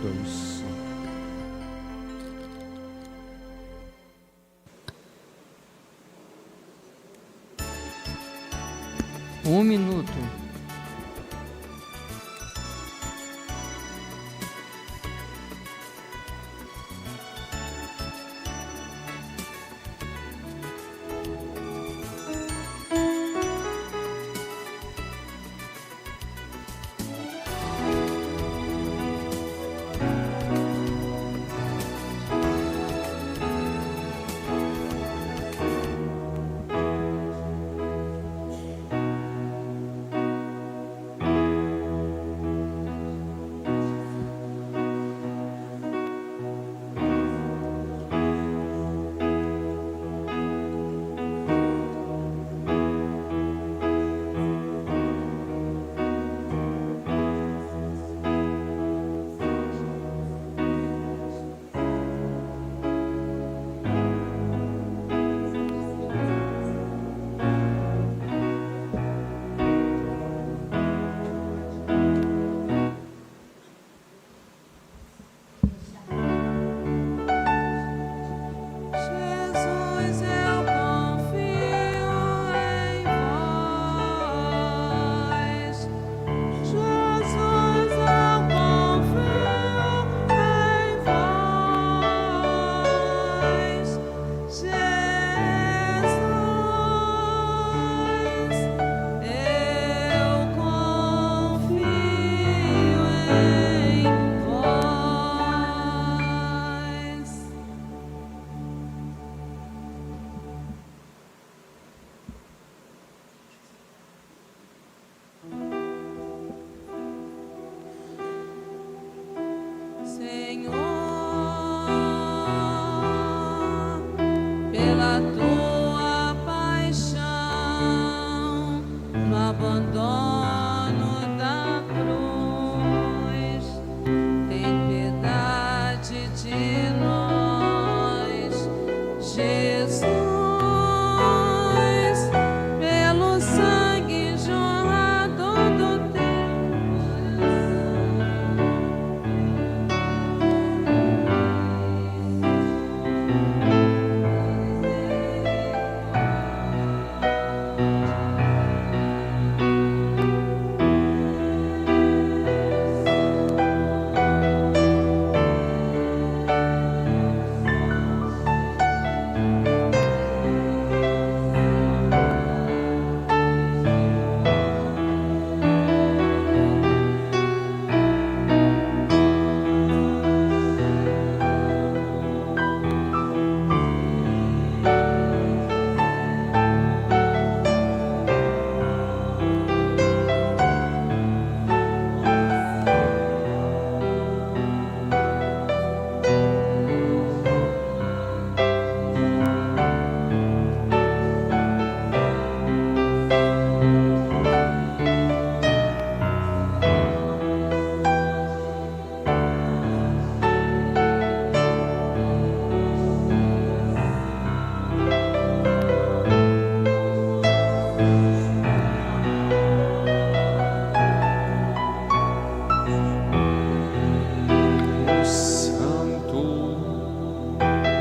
minutos. Um minuto.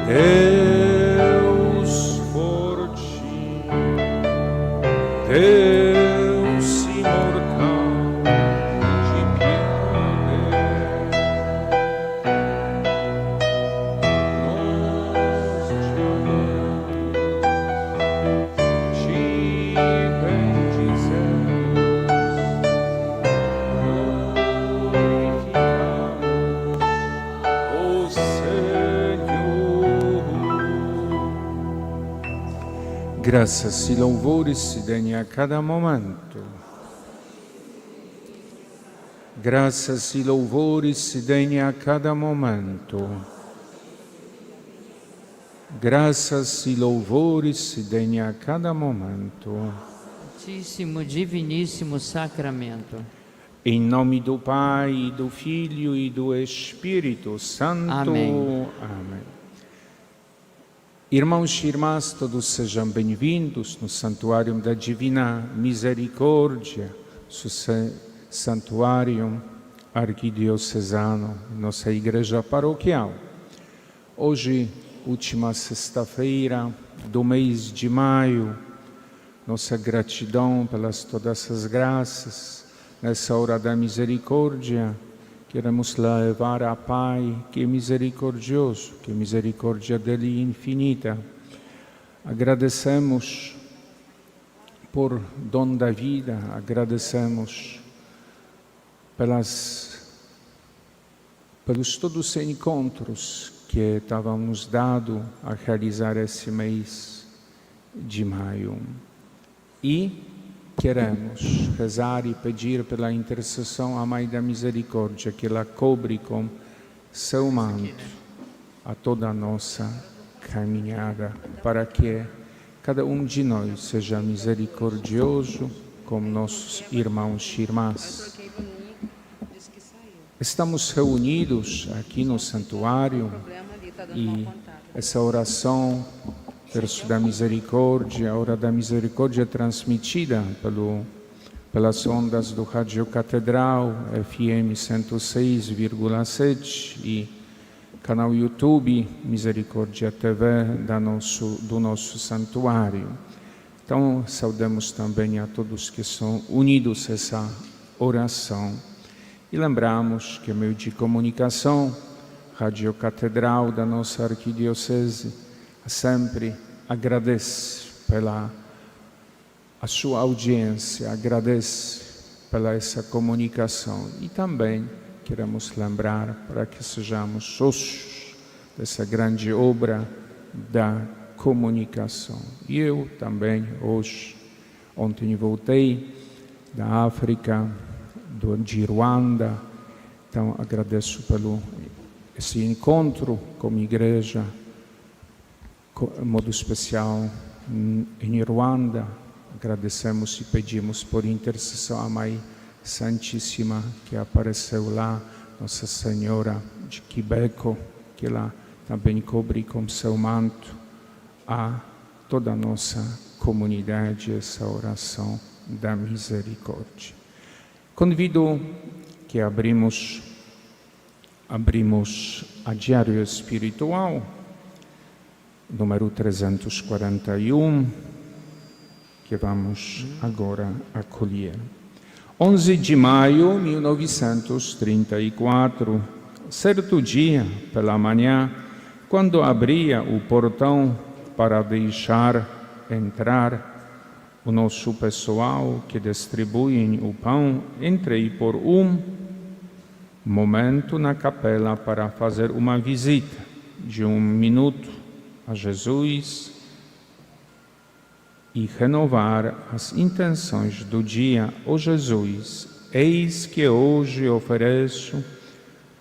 Deus forte, Deus imortal, de piedade, nós te amamos, te bendizemos, glorificamos o Graças e louvores se deem a cada momento. Graças e louvores se deem a cada momento. Graças e louvores se deem a cada momento. Santíssimo, diviníssimo sacramento. Em nome do Pai, do Filho e do Espírito Santo. Amém. Amém. Irmãos e irmãs, todos sejam bem-vindos no Santuário da Divina Misericórdia, santuário arquidiocesano, nossa igreja paroquial. Hoje, última sexta-feira do mês de maio, nossa gratidão pelas todas as graças, nessa hora da misericórdia, queremos levar a Pai, que é misericordioso, que a misericórdia dele é infinita. Agradecemos por dom da vida, agradecemos pelos todos os encontros que estávamos dados a realizar esse mês de maio. E queremos rezar e pedir pela intercessão à Mãe da Misericórdia, que ela cobre com seu manto a toda a nossa caminhada, para que cada de nós seja misericordioso como nossos irmãos e irmãs. Estamos reunidos aqui no santuário e essa oração, Terço da Misericórdia, a hora da misericórdia é transmitida pelas ondas do Rádio Catedral, FM 106,7 e canal YouTube Misericórdia TV do nosso santuário. Então, saudamos também a todos que são unidos a essa oração. E lembramos que o meio de comunicação, Rádio Catedral da nossa arquidiocese, sempre agradece pela a sua audiência, agradece pela essa comunicação. E também queremos lembrar para que sejamos sócios dessa grande obra da comunicação. E eu também, ontem voltei da África, de Ruanda, então agradeço pelo esse encontro com a igreja, de modo especial em Ruanda. Agradecemos e pedimos por intercessão à Mãe Santíssima que apareceu lá, Nossa Senhora de Quibeco, que ela também cobre com seu manto a toda a nossa comunidade essa oração da misericórdia. Convido que abrimos a Diário Espiritual, número 341, que vamos agora acolher. 11 de maio de 1934, certo dia, pela manhã, quando abria o portão para deixar entrar o nosso pessoal que distribui o pão, entrei por um momento na capela para fazer uma visita de 1 minuto a Jesus e renovar as intenções do dia. Ó Jesus, eis que hoje ofereço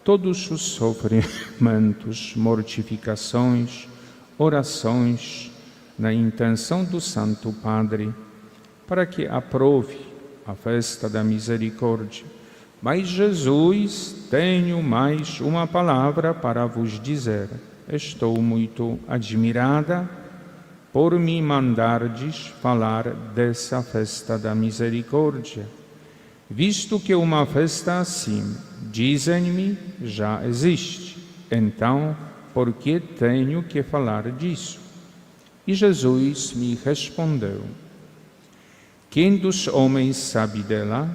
todos os sofrimentos, mortificações, orações, na intenção do Santo Padre, para que aprove a festa da misericórdia. Mas, Jesus, tenho mais uma palavra para vos dizer. Estou muito admirada por me mandardes falar dessa festa da misericórdia, visto que uma festa assim, dizem-me, já existe. Então, por que tenho que falar disso? E Jesus me respondeu: quem dos homens sabe dela?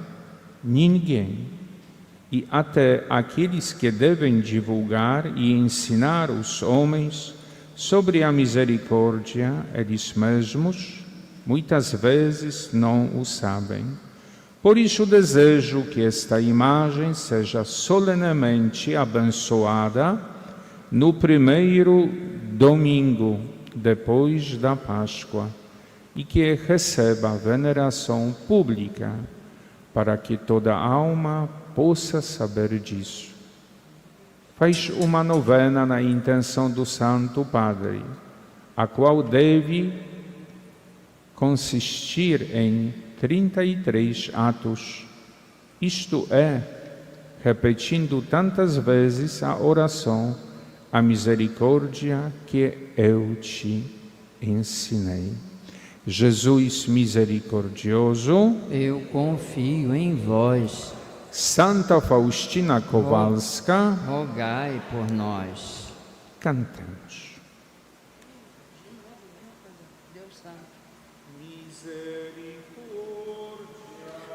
Ninguém. E até aqueles que devem divulgar e ensinar os homens sobre a misericórdia, eles mesmos, muitas vezes não o sabem. Por isso desejo que esta imagem seja solenemente abençoada no primeiro domingo depois da Páscoa, e que receba veneração pública, para que toda alma possa saber disso. Faz uma novena na intenção do Santo Padre, a qual deve consistir em 33 atos, isto é, repetindo tantas vezes a oração, a misericórdia que eu te ensinei. Jesus misericordioso, eu confio em vós. Santa Faustina Kowalska, rogai por nós. cantemos.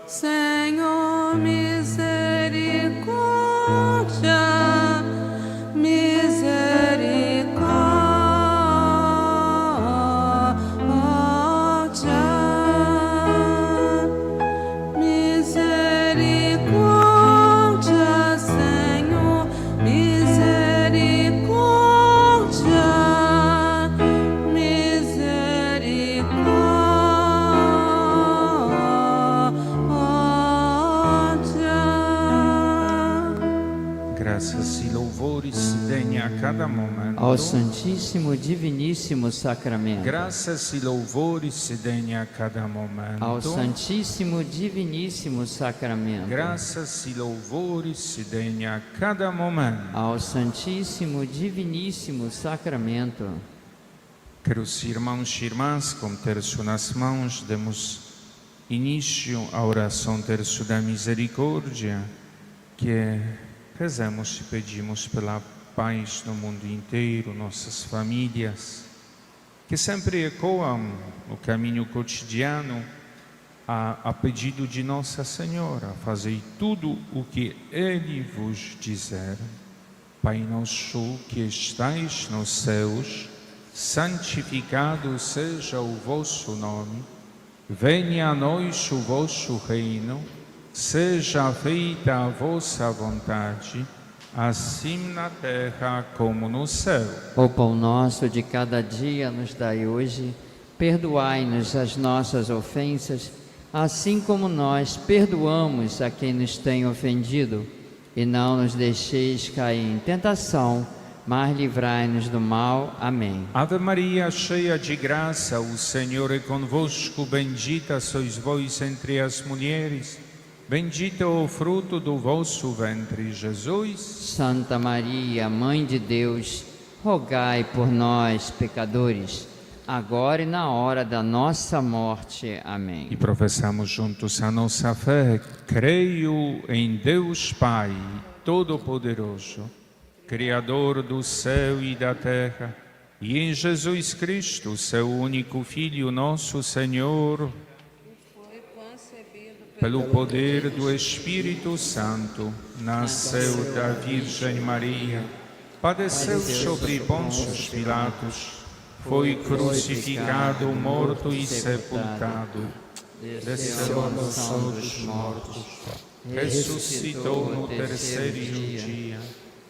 Senhor, misericórdia, misericórdia, Senhor, Graças e louvores se deem a cada momento. Ao Santíssimo Diviníssimo Sacramento. Graças e louvores se deem a cada momento. Ao Santíssimo Diviníssimo Sacramento. Graças e louvores se deem a cada momento. Ao Santíssimo Diviníssimo Sacramento. Queridos irmãos e irmãs, com terço nas mãos, demos início à oração terço da misericórdia, que rezamos e pedimos pela paz no mundo inteiro, nossas famílias, que sempre ecoam no caminho cotidiano a pedido de Nossa Senhora: fazei tudo o que Ele vos disser. Pai nosso que estais nos céus, santificado seja o vosso nome, venha a nós o vosso reino, seja feita a vossa vontade, assim na terra como no céu. O pão nosso de cada dia nos dai hoje, perdoai-nos as nossas ofensas, assim como nós perdoamos a quem nos tem ofendido, e não nos deixeis cair em tentação, mas livrai-nos do mal. Amém. Ave Maria, cheia de graça, o Senhor é convosco, bendita sois vós entre as mulheres, bendito é o fruto do vosso ventre, Jesus. Santa Maria, Mãe de Deus, rogai por nós, pecadores, agora e na hora da nossa morte. Amém. E professamos juntos a nossa fé. Creio em Deus Pai Todo-Poderoso, Criador do céu e da terra, e em Jesus Cristo, seu único Filho, nosso Senhor, pelo poder do Espírito Santo, nasceu da Virgem Maria, padeceu sobre Pôncio Pilatos, foi crucificado, morto e sepultado, desceu à mansão dos mortos, ressuscitou no terceiro dia,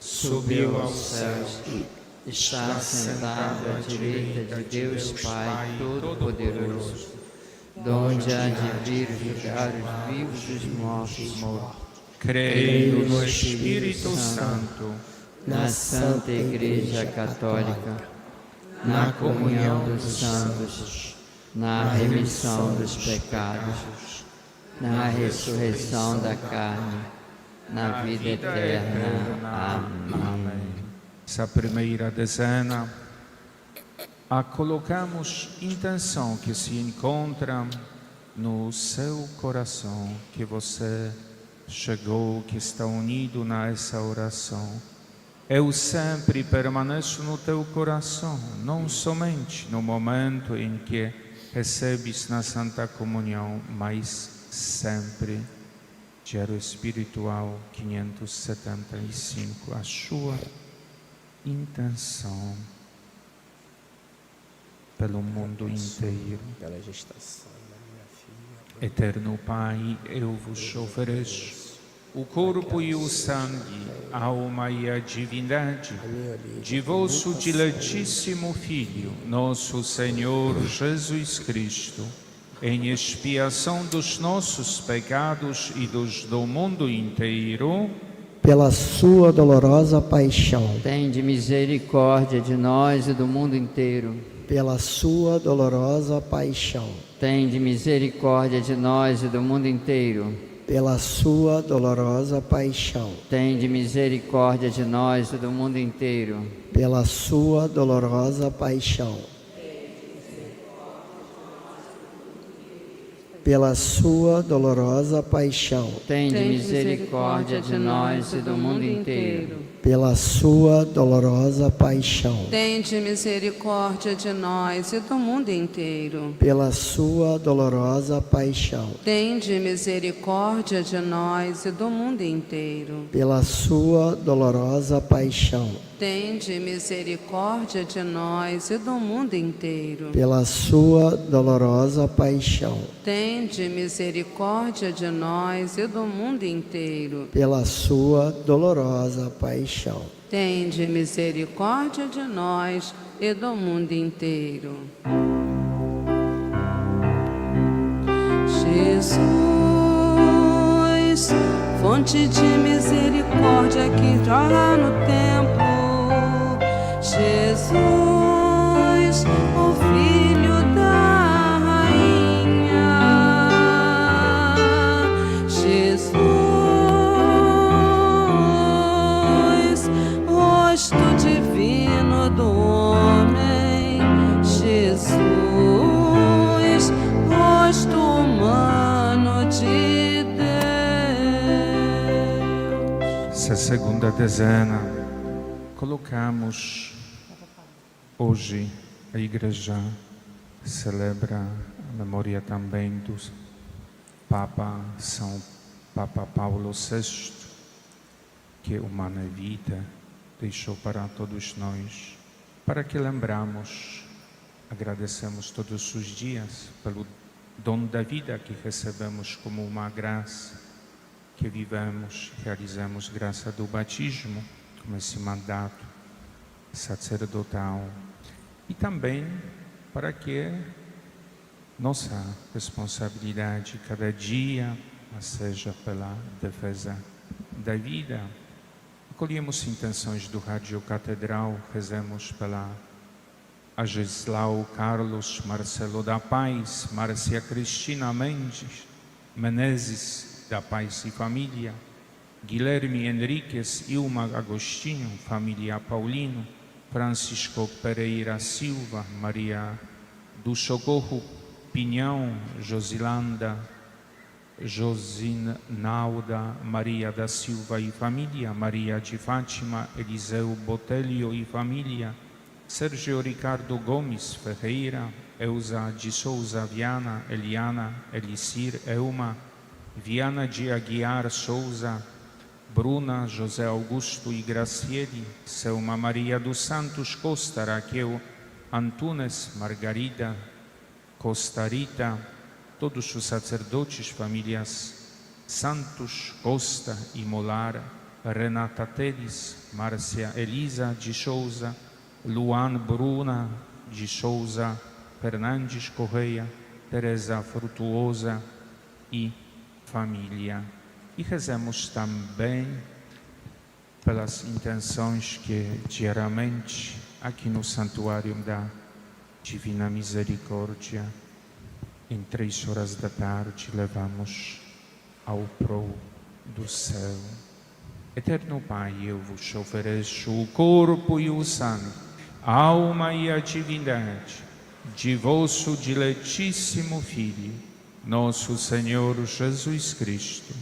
subiu aos céus, Está sentado à direita de Deus Pai Todo-Poderoso, donde há de vir julgar os vivos e os mortos. creio no Espírito Santo, Na Santa Igreja Católica, na comunhão dos santos, na remissão dos pecados, na ressurreição da carne, na vida eterna. Amém. Essa primeira dezena, a colocamos intenção que se encontra no seu coração, que você chegou, que está unido nessa oração. Eu sempre permaneço no teu coração, não somente no momento em que recebes na Santa Comunhão, mas sempre. Diário Espiritual 575, a sua intenção pelo mundo inteiro. Pela gestação da minha filha. Eterno Pai, eu vos ofereço o corpo e o sangue, a alma e a divindade de vosso diletíssimo Filho, nosso Senhor Jesus Cristo, em expiação dos nossos pecados e dos do mundo inteiro, Pela sua dolorosa paixão, Tende misericórdia de nós e do mundo inteiro. pela sua dolorosa paixão, Tende misericórdia de nós e do mundo inteiro. pela sua dolorosa paixão, Tende misericórdia de nós e do mundo inteiro. pela sua dolorosa paixão, pela sua dolorosa paixão, tende misericórdia de nós e do mundo inteiro. pela sua dolorosa paixão, Tende misericórdia de nós e do mundo inteiro. pela sua dolorosa paixão, Tende misericórdia de nós e do mundo inteiro. pela sua dolorosa paixão, Tende misericórdia de nós e do mundo inteiro. pela sua dolorosa paixão, Tende misericórdia de nós e do mundo inteiro. pela sua dolorosa paixão. Tende misericórdia de nós e do mundo inteiro. Jesus, fonte de misericórdia que jorra no templo. Jesus, o Filho da Rainha. Jesus, rosto divino do homem. Jesus, rosto humano de Deus. Essa segunda dezena, colocamos hoje, a Igreja celebra a memória também do Papa São Papa Paulo VI, que humana vida deixou para todos nós, para que lembramos, agradecemos todos os dias pelo dom da vida que recebemos como uma graça, que vivemos, realizamos graça do batismo, como esse mandato sacerdotal, e também para que nossa responsabilidade cada dia seja pela defesa da vida. Acolhemos intenções do Rádio Catedral, rezemos pela Agislau Carlos, Marcelo da Paz, Márcia Cristina Menezes da Paz e Família, Guilherme Henriques, Ilma Agostinho, família Paulino, Francisco Pereira Silva, Maria do Socorro Pinhão, Josilanda, Josinalda, Maria da Silva e família, Maria de Fátima, Eliseu Botelho e família, Sérgio Ricardo Gomes Ferreira, Elza de Souza Viana, Eliana, Elisir Elma, Viana de Aguiar Souza, Bruna, José Augusto e Graciele, Selma Maria dos Santos Costa, Raquel Antunes, Margarida Costa Rita, todos os sacerdotes, famílias Santos Costa e Molar, Renata Teles, Márcia Elisa de Souza, Luan Bruna de Souza, Fernandes Correia, Teresa Frutuosa e família. E rezemos também pelas intenções que diariamente aqui no Santuário da Divina Misericórdia, em 3 horas da tarde, levamos ao prol do céu. Eterno Pai, eu vos ofereço o corpo e o sangue, a alma e a divindade de vosso diletíssimo Filho, nosso Senhor Jesus Cristo,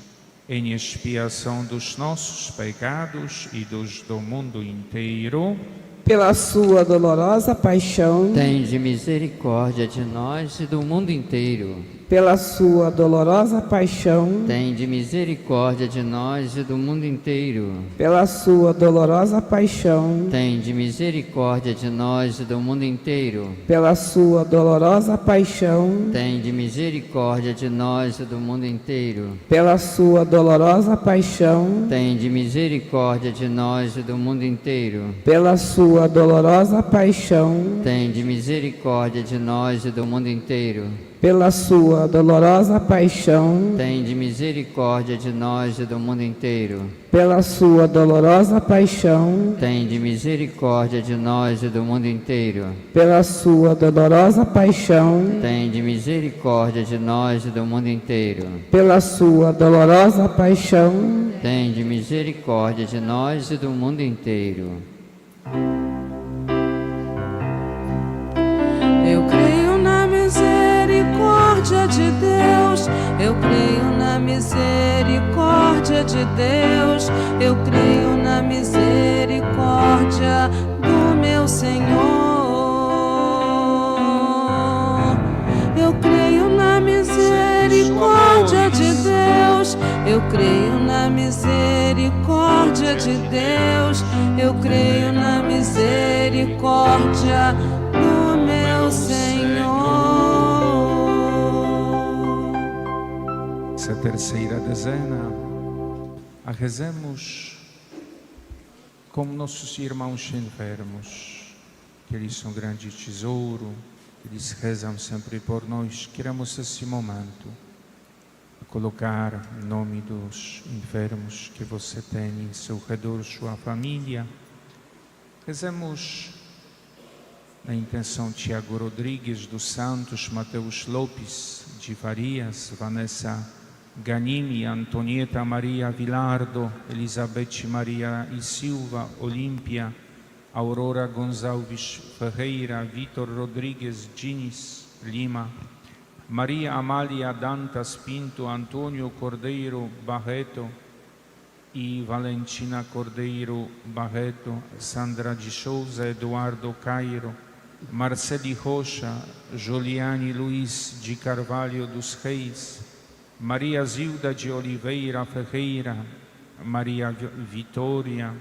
em expiação dos nossos pecados e dos do mundo inteiro. Pela sua dolorosa paixão, Tende misericórdia de nós e do mundo inteiro. pela sua dolorosa paixão, Tende misericórdia de nós e do mundo inteiro. pela sua dolorosa paixão, Tende misericórdia de nós e do mundo inteiro. pela sua dolorosa paixão, Tende misericórdia de nós e do mundo inteiro. pela sua dolorosa paixão, Tende misericórdia de nós e do mundo inteiro. pela sua dolorosa paixão, Tende misericórdia de nós e do mundo inteiro. pela sua dolorosa paixão, Tende misericórdia de nós e do mundo inteiro. pela sua dolorosa paixão, Tende misericórdia de nós e do mundo inteiro. pela sua dolorosa paixão, Tende misericórdia de nós e do mundo inteiro. pela sua dolorosa paixão, Tende misericórdia de nós e do mundo inteiro. Eu creio na misericórdia de Deus misericórdia de Deus, eu creio na misericórdia do meu Senhor. Eu creio na misericórdia de Deus, eu creio na misericórdia de Deus, eu creio na misericórdia do meu Senhor. Essa terceira dezena, a rezemos como nossos irmãos enfermos, que eles são um grande tesouro, eles rezam sempre por nós. Queremos esse momento colocar em nome dos enfermos que você tem em seu redor, sua família. Rezemos na intenção Tiago Rodrigues dos Santos, Mateus Lopes de Farias, Vanessa Ganini, Antonieta Maria Vilardo, Elizabeth Maria e Silva, Olímpia, Aurora Gonçalves Ferreira, Vitor Rodrigues Diniz Lima, Maria Amália Dantas Pinto, Antônio Cordeiro Barreto e Valentina Cordeiro Barreto, Sandra de Souza, Eduardo Cairo, Marceli Rocha, Juliane Luiz de Carvalho dos Reis, Maria Zilda de Oliveira Ferreira, Maria Vitória,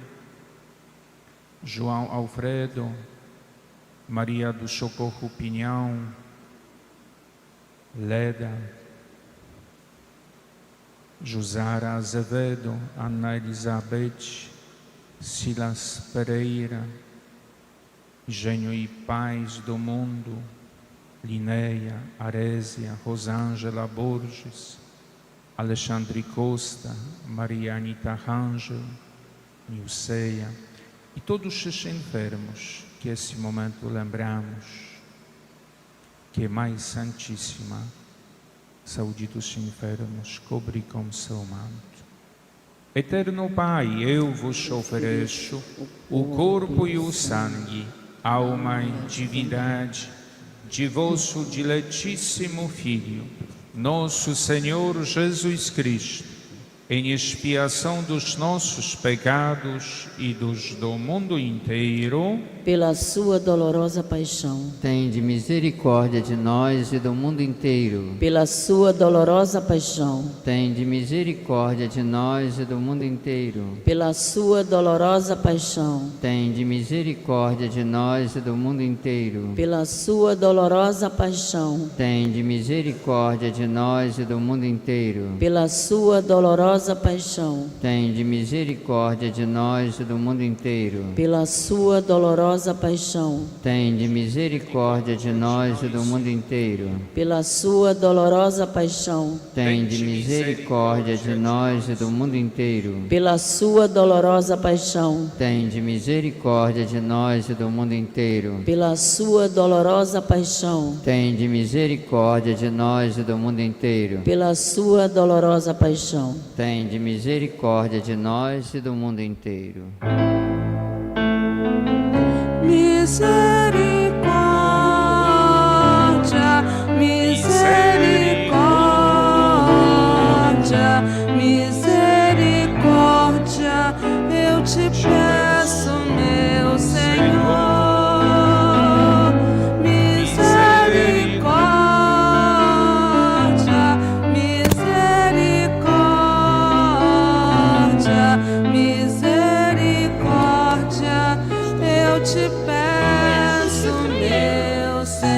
João Alfredo, Maria do Socorro Pinhão, Leda, Josara Azevedo, Ana Elizabeth, Silas Pereira, Engenho e Paz do Mundo, Linéia, Arésia, Rosângela Borges, Alexandre Costa, Maria Anita Rangel, Nilceia e todos os enfermos que esse momento lembramos, que é mais santíssima saúde dos enfermos cobre com seu manto. Eterno Pai, eu vos ofereço o corpo e o sangue, alma e divindade de vosso diletíssimo Filho, nosso Senhor Jesus Cristo, em expiação dos nossos pecados e dos do mundo inteiro, pela sua dolorosa paixão, Tende misericórdia de nós e do mundo inteiro. pela sua dolorosa paixão, Tende misericórdia de nós e do mundo inteiro. pela sua dolorosa paixão, Tende misericórdia de nós e do mundo inteiro. pela sua dolorosa paixão, Tende misericórdia de nós e do mundo inteiro. pela sua dolorosa paixão, Tende misericórdia de nós e do mundo inteiro. pela sua dolorosa paixão, Tende misericórdia de nós e do mundo inteiro. pela sua dolorosa paixão, Tende misericórdia de nós e do mundo inteiro. pela sua dolorosa paixão, Tende misericórdia de nós e do mundo inteiro. pela sua dolorosa paixão, Tende misericórdia de nós e do mundo inteiro. pela sua dolorosa paixão. Tende misericórdia de nós e do mundo inteiro. Misericórdia, misericórdia, misericórdia, eu te peço, meu Senhor. Misericórdia, misericórdia, misericórdia, eu te peço, meu Senhor.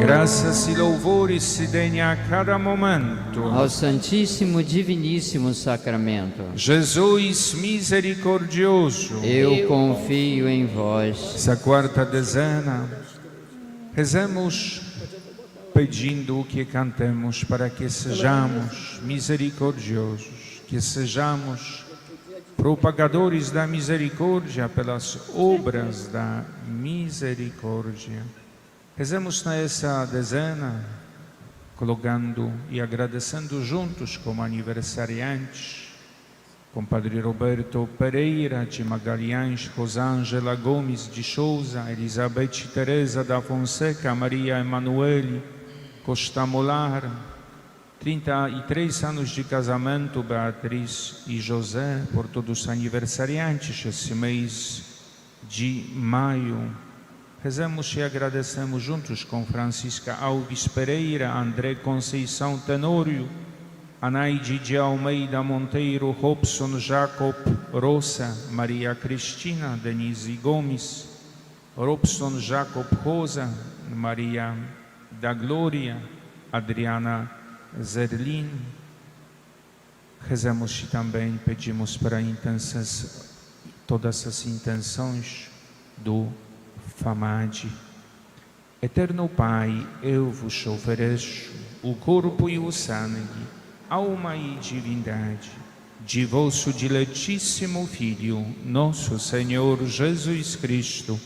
graças e louvores se deem a cada momento. Ao Santíssimo Diviníssimo Sacramento, Jesus misericordioso. eu confio em vós. Essa quarta dezena, rezemos pedindo que cantemos para que sejamos misericordiosos, que sejamos propagadores da misericórdia pelas obras da misericórdia. Rezemos nessa dezena, colocando e agradecendo juntos como aniversariantes, com Padre Roberto Pereira de Magalhães, Rosângela Gomes de Souza, Elizabeth Teresa da Fonseca, Maria Emanuele Costa Molar, 33 anos de casamento, Beatriz e José, por todos os aniversariantes esse mês de maio. Rezamos e agradecemos juntos com Francisca Alves Pereira, André Conceição Tenório, Anaide de Almeida Monteiro, Robson Jacob Rosa, Maria Cristina, Denise Gomes, Robson Jacob Rosa, Maria da Glória, Adriana Zerlin. Rezamos e também pedimos para todas as intenções do FAMAD. Eterno Pai, eu vos ofereço o corpo e o sangue, alma e divindade de vosso diletíssimo Filho, nosso Senhor Jesus Cristo,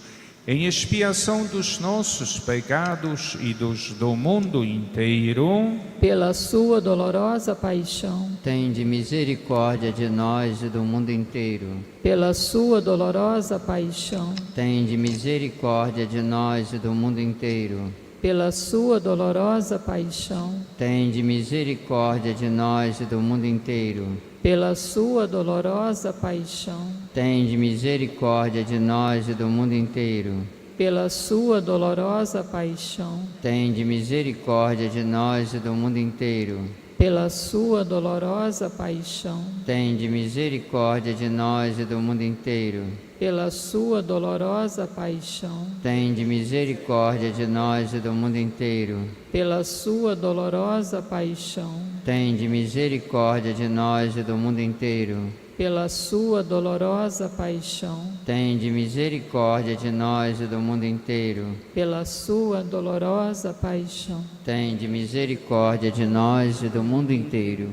em expiação dos nossos pecados e dos do mundo inteiro. Pela sua dolorosa paixão, tende misericórdia de nós e do mundo inteiro. pela sua dolorosa paixão, Tende misericórdia de nós e do mundo inteiro. pela sua dolorosa paixão, Tende misericórdia de nós e do mundo inteiro. pela sua dolorosa paixão, Tende misericórdia de nós e do mundo inteiro. pela sua dolorosa paixão, Tende misericórdia de nós e do mundo inteiro. pela sua dolorosa paixão, Tende misericórdia de nós e do mundo inteiro. pela sua dolorosa paixão, Tende misericórdia de nós e do mundo inteiro. pela sua dolorosa paixão, Tende misericórdia de nós e do mundo inteiro. pela sua dolorosa paixão, Tende misericórdia de nós e do mundo inteiro. pela sua dolorosa paixão. Tende misericórdia de nós e do mundo inteiro.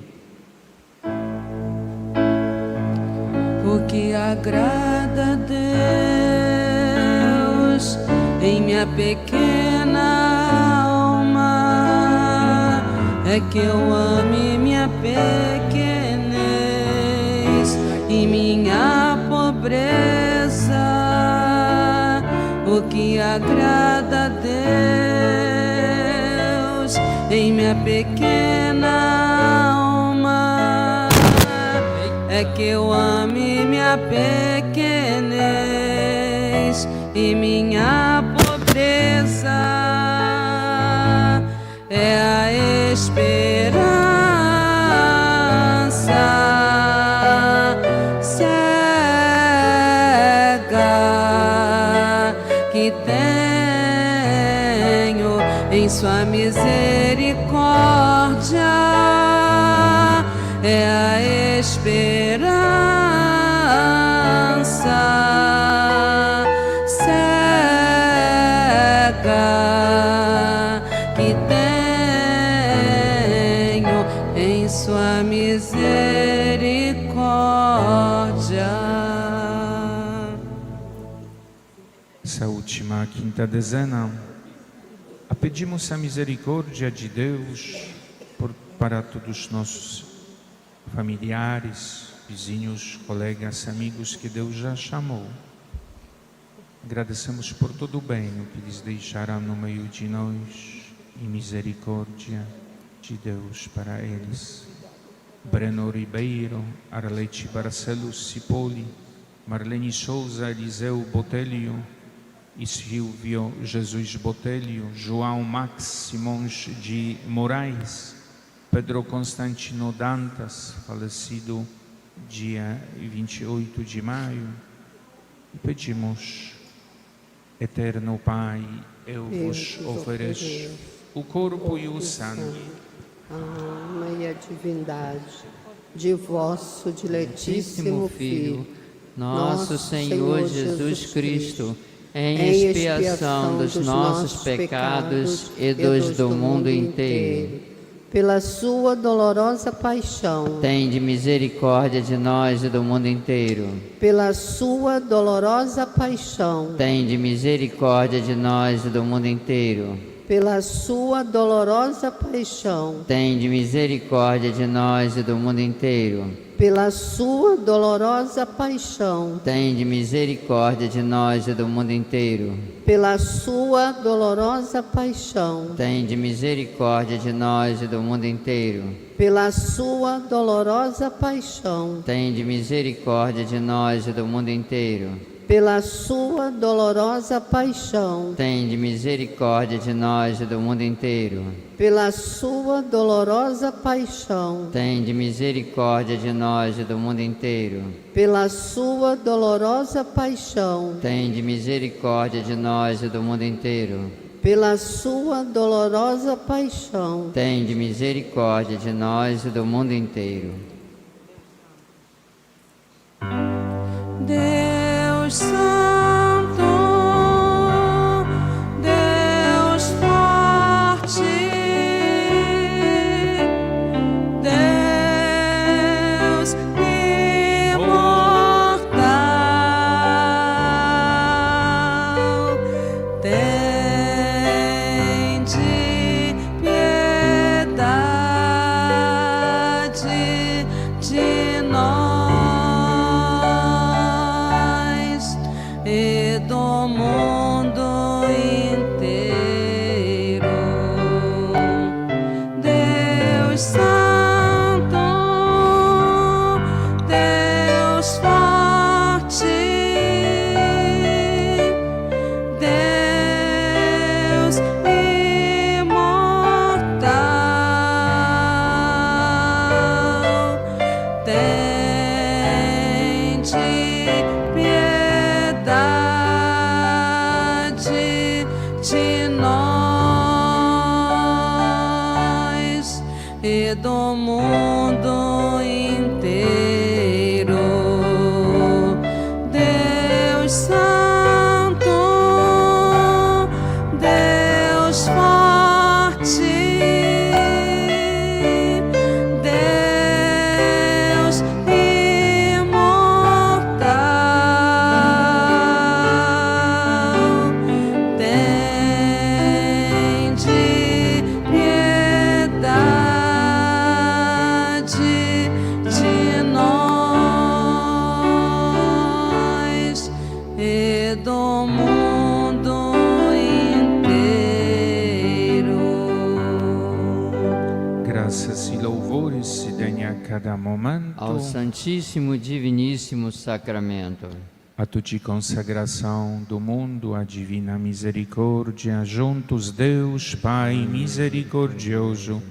O que agrada a Deus em minha pequena alma é que eu ame minha pequenez e minha pobreza. O que agrada a Deus em minha pequena alma é que eu ame minha pequenez e minha pobreza. É a esperança cega que tenho em sua misericórdia. É a esperança cega que tenho em sua misericórdia. Essa última quinta dezena, pedimos a misericórdia de Deus para todos os nossos familiares, vizinhos, colegas, amigos que Deus já chamou. Agradecemos por todo o bem que eles deixaram no meio de nós e misericórdia de Deus para eles. Breno Ribeiro, Arlete Barcelos Cipoli, Marlene Souza, Eliseu Botelho e Silvio Jesus Botelho, João Max Simões de Moraes, Pedro Constantino Dantas, falecido dia 28 de maio. E pedimos, eterno Pai, eu vos ofereço o corpo e o sangue, a alma e a divindade de vosso diletíssimo Filho, nosso Senhor Jesus Cristo, em expiação dos nossos pecados e dos do mundo inteiro. Pela sua dolorosa paixão, Tende misericórdia de nós e do mundo inteiro. pela sua dolorosa paixão, Tende misericórdia de nós e do mundo inteiro. pela sua dolorosa paixão, tende misericórdia de nós e do mundo inteiro. pela sua dolorosa paixão, Tende misericórdia de nós e do mundo inteiro. pela sua dolorosa paixão, Tende misericórdia de nós e do mundo inteiro. pela sua dolorosa paixão, Tende misericórdia de nós e do mundo inteiro. pela sua dolorosa paixão, Tende misericórdia de nós e do mundo inteiro. pela sua dolorosa paixão, Tende misericórdia de nós e do mundo inteiro. pela sua dolorosa paixão, Tende misericórdia de nós e do mundo inteiro. pela sua dolorosa paixão, Tende misericórdia de nós e do mundo inteiro. Deus Santo, Deus forte, Deus imortal, tende piedade de nós e do mundo inteiro. Deus Santo, Deus forte, Deus imortal, tende piedade de nós e do mundo inteiro. Deus Santo, Deus forte, Deus imortal, tende piedade de nós e do mundo inteiro. Graças e louvores se deem a cada momento Ao Santíssimo Diviníssimo Sacramento. ato de consagração do mundo à divina misericórdia, juntos Deus Pai misericordioso,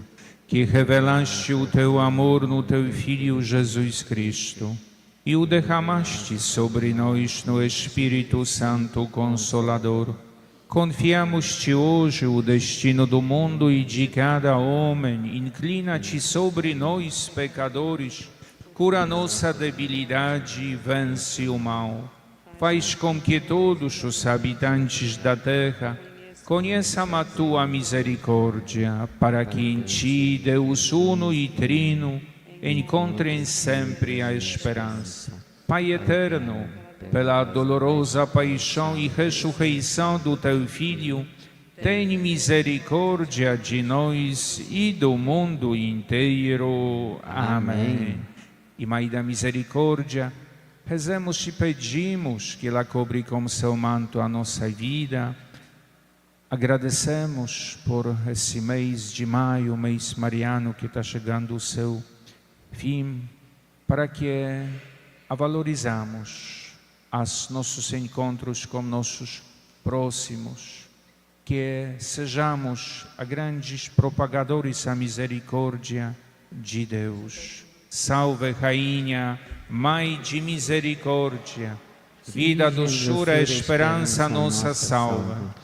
que revelaste o teu amor no teu Filho Jesus Cristo e o derramaste sobre nós no Espírito Santo Consolador. Confiamos-te hoje o destino do mundo e de cada homem. Inclina-te sobre nós, pecadores, cura nossa debilidade e vence o mal. Faz com que todos os habitantes da terra conheçam a tua misericórdia, para que em ti, Deus uno e trino, encontrem sempre a esperança. Pai eterno, pela dolorosa paixão e ressurreição do teu Filho, tem misericórdia de nós e do mundo inteiro. Amém. E Mãe da Misericórdia, rezemos e pedimos que ela cobre com seu manto a nossa vida. Agradecemos por esse mês de maio, mês mariano que está chegando ao seu fim, para que a valorizamos, aos nossos encontros com nossos próximos, que sejamos grandes propagadores da misericórdia de Deus. Salve, Rainha, Mãe de Misericórdia, vida, doçura, esperança, nossa salva.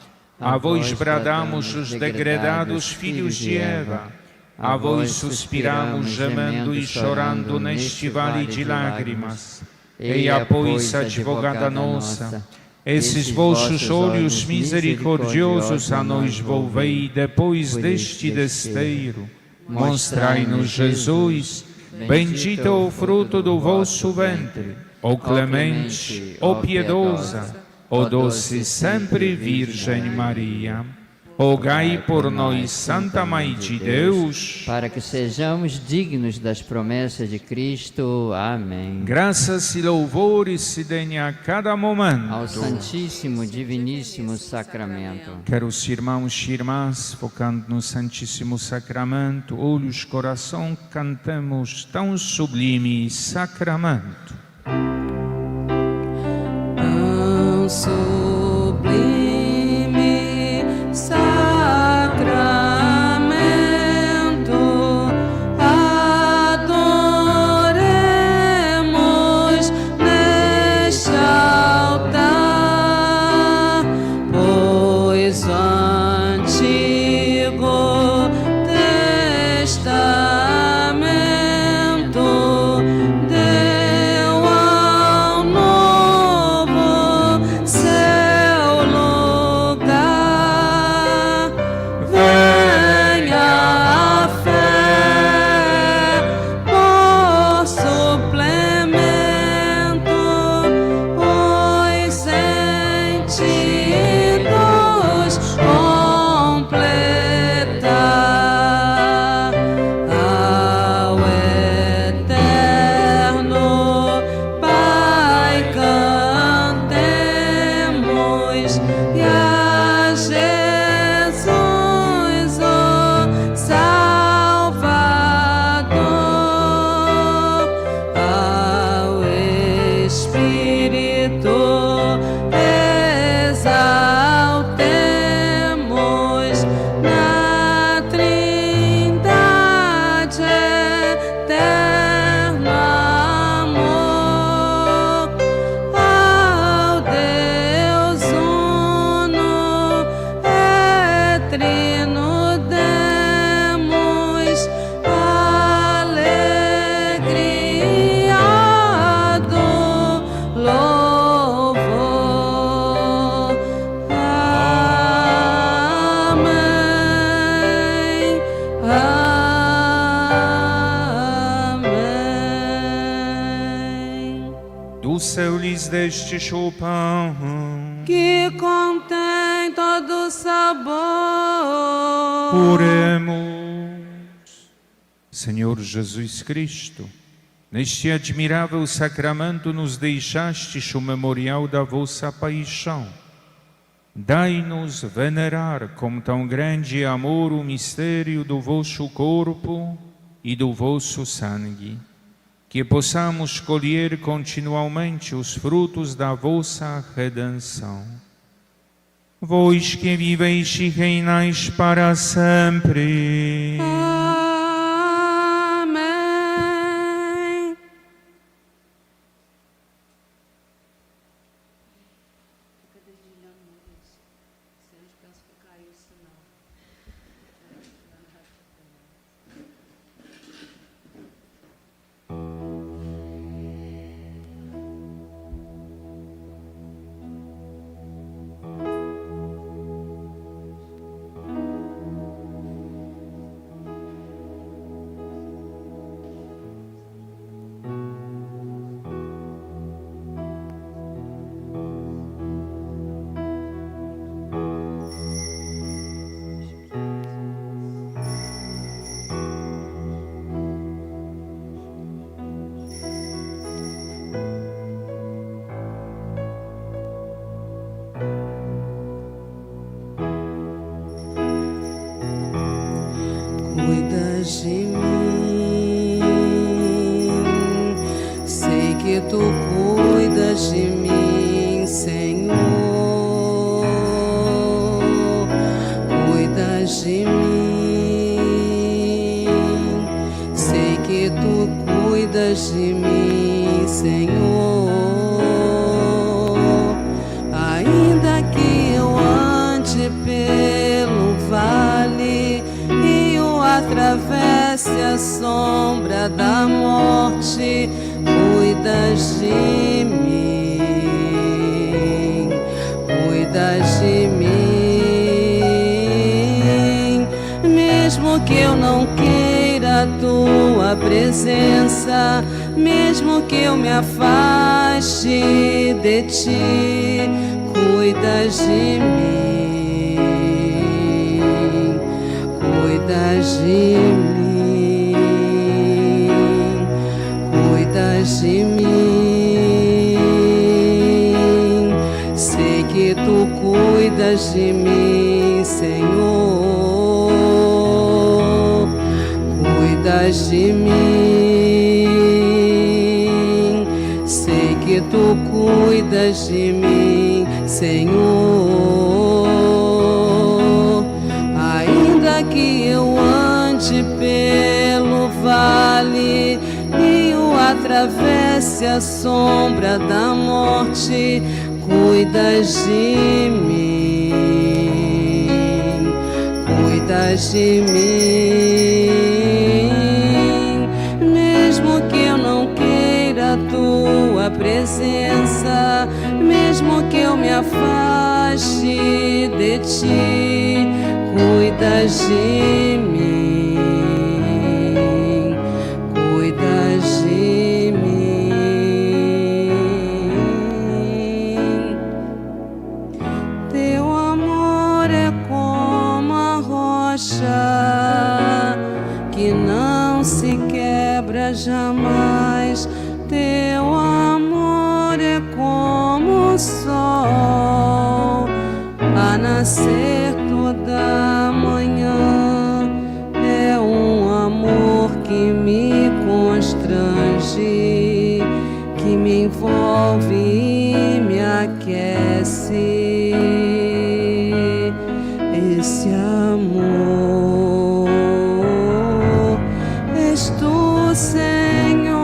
A vós bradamos os degredados filhos de Eva, a vós suspiramos, gemendo e chorando neste vale de lágrimas. Eia, pois, advogada nossa, esses vossos olhos misericordiosos a nós volvei, depois deste desterro. Mostrai-nos Jesus, bendito é o fruto do vosso ventre, ó clemente, ó piedosa, ó doce sempre Virgem Maria. rogai por nós, Santa Mãe de Deus, para que sejamos dignos das promessas de Cristo. Amém. graças e louvores se deem a cada momento Ao Santíssimo Diviníssimo Sacramento. Caros irmãos e irmãs, focando no Santíssimo Sacramento, olhos, coração, cantemos tão sublime sacramento. Tão sublime sacramento, adoremos neste altar, pois o Antigo Testamento deu ao novo seu lugar. Venha a fé por suplemento, os sentidos completar. Ao eterno Pai cantemos, e a Jesus, o Salvador, ao Espírito exaltemos, na Trindade eterno amor, ao Deus uno e trino demos alegria do louvor. Amém. Amém. Do céu lhes destes o pão, Que contém todo sabor. oremos. Senhor Jesus Cristo, neste admirável sacramento nos deixastes o memorial da vossa paixão. Dai-nos venerar com tão grande amor o mistério do vosso corpo e do vosso sangue, que possamos colher continuamente os frutos da vossa redenção. Vós que viveis e reinais para sempre. Amém. Cuidas de mim, sei que tu cuidas de mim, Senhor. Cuidas de mim, sei que tu cuidas de mim, Senhor. Ainda que eu ande pelo vale e eu atravesse a sombra da morte, cuidas de mim, cuidas de mim. Mesmo que eu não queira a tua presença, mesmo que eu me afaste de ti, cuidas de mim. cuidas de mim, cuidas de mim. Sei que tu cuidas de mim, Senhor, cuidas de mim. Sei que tu cuidas de mim, Senhor. Ainda que eu ande pelo vale e o atravesse a sombra da morte, cuidas de mim, cuidas de mim. Mesmo que eu não queira a tua presença, mesmo que eu me afaste de ti, cuidas de mim, cuidas de mim. Teu amor é como a rocha que não se quebra jamais. Teu amor é como o sol a nascer toda manhã. É um amor que me constrange, que me envolve e me aquece. Esse amor és tu, Senhor.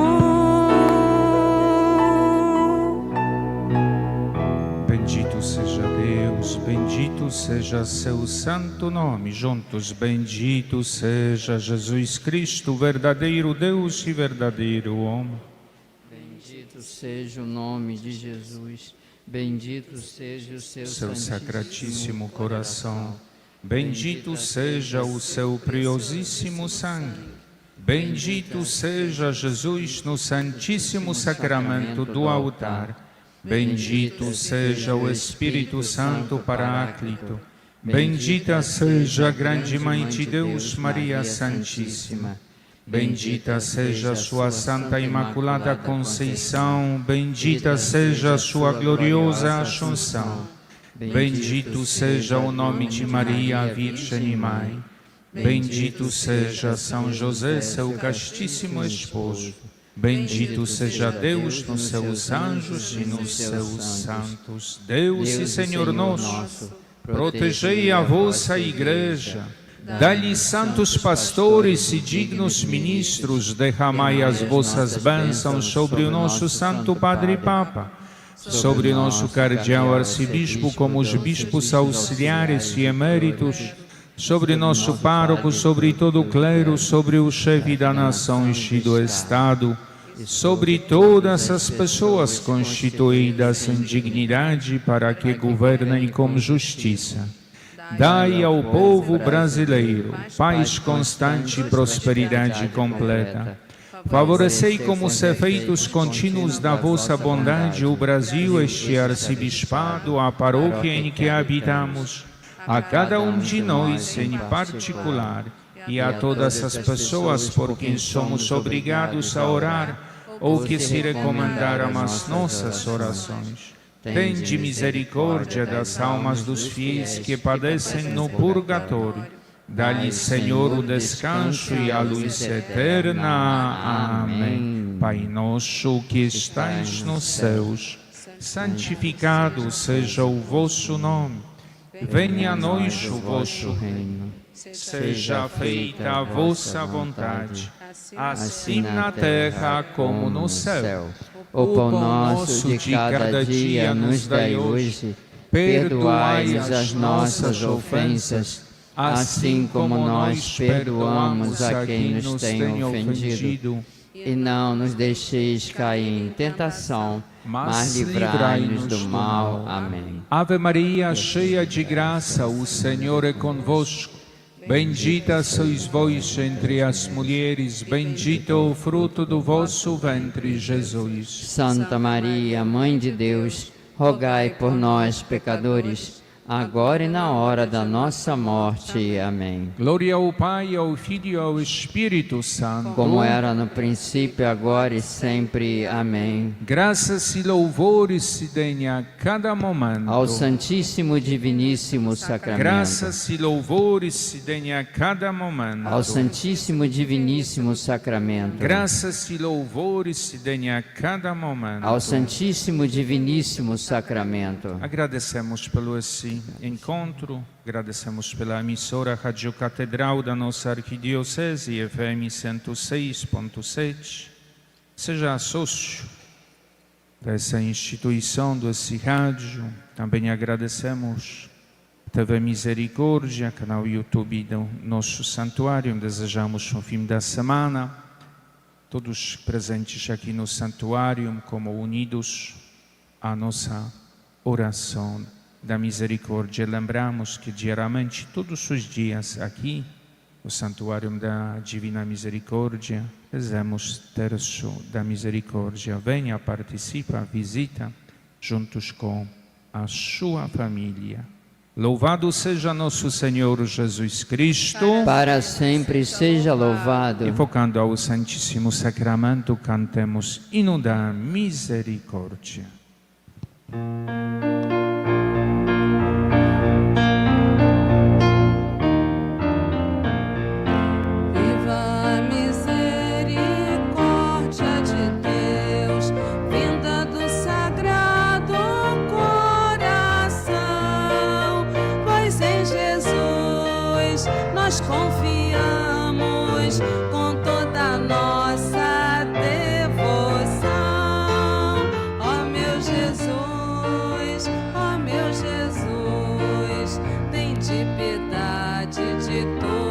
Bendito seja Deus, bendito seja seu santo nome. Juntos, bendito seja Jesus Cristo, verdadeiro Deus e verdadeiro homem. Bendito seja o nome de Jesus, bendito seja o seu sacratíssimo coração, bendito seja o seu preciosíssimo sangue, bendito seja Jesus no santíssimo sacramento do altar, bendito seja o Espírito Santo Paráclito, bendita seja a grande Mãe de Deus, Maria Santíssima. Bendita seja sua Santa Imaculada Conceição, bendita seja sua gloriosa Assunção, bendito seja o nome de Maria, a Virgem Mãe, bendito seja São José, seu castíssimo esposo, bendito seja Deus nos seus anjos e nos seus santos. Deus e Senhor nosso, protegei a vossa Igreja, dai-lhe santos pastores e dignos ministros, derramai as vossas bênçãos sobre o nosso Santo Padre Papa, sobre o nosso cardeal arcebispo, como os bispos auxiliares e eméritos, sobre nosso pároco, sobre todo o clero, sobre o chefe da nação e do Estado, sobre todas as pessoas constituídas em dignidade para que governem com justiça. Dai ao povo brasileiro paz constante e prosperidade completa. Favorecei como os efeitos contínuos da vossa bondade o Brasil, este arcebispado, a paróquia em que habitamos, a cada um de nós em particular e a todas as pessoas por quem somos obrigados a orar ou que se recomendaram às nossas orações. Tende misericórdia das almas dos fiéis que padecem no purgatório. Dá-lhes, Senhor, o descanso e a luz eterna. Amém. Pai nosso que estais nos céus, santificado seja o vosso nome. Venha a nós o vosso reino. Seja feita a vossa vontade, assim na terra como no céu. O pão nosso de cada dia nos dai hoje. Perdoai as nossas ofensas, assim como nós perdoamos a quem nos tem ofendido. E não nos deixeis cair em tentação, mas livrai-nos do mal. Amém. Ave Maria, cheia de graça, o Senhor é convosco. Bendita sois vós entre as mulheres, bendito o fruto do vosso ventre, Jesus. Santa Maria, Mãe de Deus, rogai por nós, pecadores, agora e na hora da nossa morte. Amém. Glória ao Pai, ao Filho e ao Espírito Santo. Como era no princípio, agora e sempre. Amém. Graças e louvores se deem a cada momento. Ao Santíssimo Diviníssimo Sacramento. Graças e louvores se deem a cada momento. Ao Santíssimo Diviníssimo Sacramento. Graças e louvores se deem a cada momento. Ao Santíssimo Diviníssimo Sacramento. Agradecemos pelo esse encontro, agradecemos pela emissora Rádio Catedral da nossa Arquidiocese, FM 106.7. Seja sócio dessa instituição, desse rádio. Também agradecemos a TV Misericórdia, canal YouTube do nosso santuário. Desejamos um fim da semana. Todos presentes aqui no santuário, como unidos à nossa oração da misericórdia. Lembramos que diariamente, todos os dias aqui, no Santuário da Divina Misericórdia, rezamos terço da misericórdia. Venha, participa, visita, juntos com a sua família. Louvado seja nosso Senhor Jesus Cristo. Para sempre seja louvado. Invocando ao Santíssimo Sacramento, cantemos hino da misericórdia. Nós confiamos com toda a nossa devoção. Ó meu Jesus, tem de piedade de todos.